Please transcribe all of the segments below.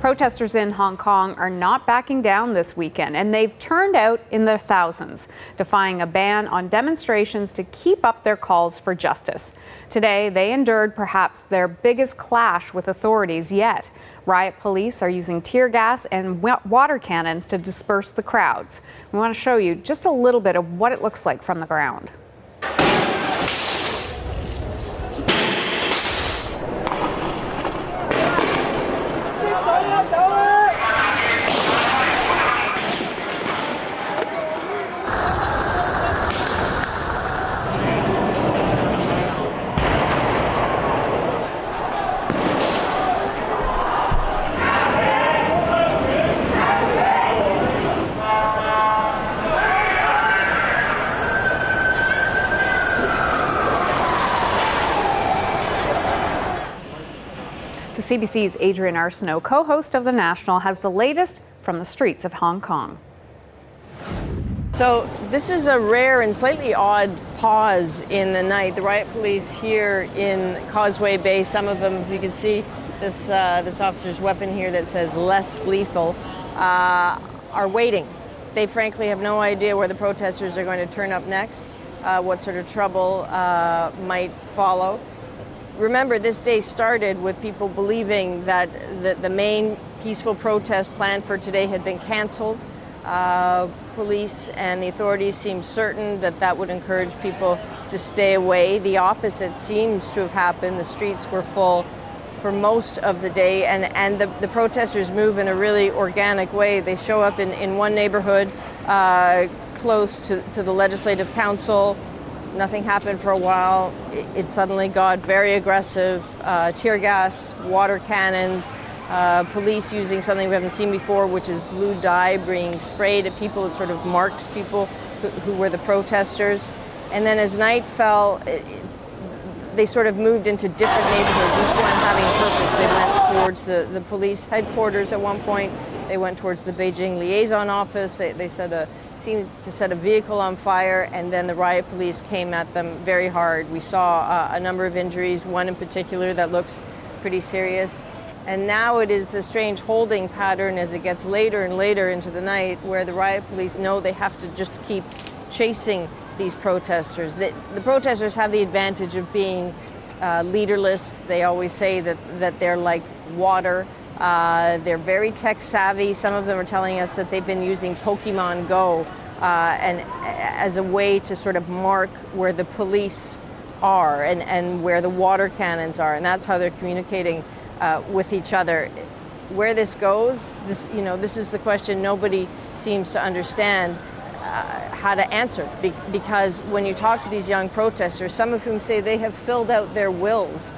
Protesters in Hong Kong are not backing down this weekend, and they've turned out in their thousands, defying a ban on demonstrations to keep up their calls for justice. Today, they endured perhaps their biggest clash with authorities yet. Riot police are using tear gas and water cannons to disperse the crowds. We want to show you just a little bit of what it looks like from the ground. The CBC's Adrienne Arsenault, co-host of The National, has the latest from the streets of Hong Kong. So this is a rare and slightly odd pause in the night. The riot police here in Causeway Bay, some of them, you can see this officer's weapon here that says less lethal, are waiting. They frankly have no idea where the protesters are going to turn up next, what sort of trouble might follow. Remember, this day started with people believing that the main peaceful protest planned for today had been canceled. Police and the authorities seemed certain that that would encourage people to stay away. The opposite seems to have happened. The streets were full for most of the day, and the protesters move in a really organic way. They show up in one neighborhood close to the Legislative Council. Nothing happened for a while. It suddenly got very aggressive. Tear gas, water cannons, police using something we haven't seen before, which is blue dye being sprayed at people. It sort of marks people who were the protesters. And then as night fell, they sort of moved into different neighborhoods, each one having a purpose. They went towards the police headquarters at one point. They went towards the Beijing liaison office. They seemed to set a vehicle on fire, and then the riot police came at them very hard. We saw a number of injuries, one in particular that looks pretty serious. And now it is the strange holding pattern as it gets later and later into the night, where the riot police know they have to just keep chasing these protesters. The protesters have the advantage of being leaderless. They always say that they're like water. They're very tech savvy. Some of them are telling us that they've been using Pokemon Go and as a way to sort of mark where the police are and where the water cannons are, and that's how they're communicating with each other. Where this goes, this is the question nobody seems to understand how to answer, because when you talk to these young protesters, some of whom say they have filled out their wills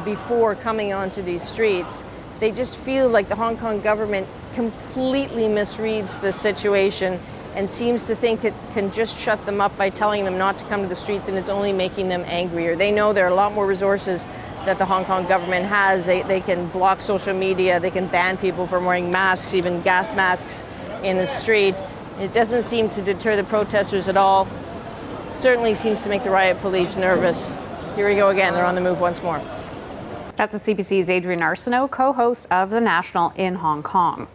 before coming onto these streets, they just feel like the Hong Kong government completely misreads the situation and seems to think it can just shut them up by telling them not to come to the streets, and it's only making them angrier. They know there are a lot more resources that the Hong Kong government has. They can block social media, they can ban people from wearing masks, even gas masks in the street. It doesn't seem to deter the protesters at all. Certainly seems to make the riot police nervous. Here we go again, they're on the move once more. That's the CBC's Adrienne Arsenault, co-host of The National in Hong Kong.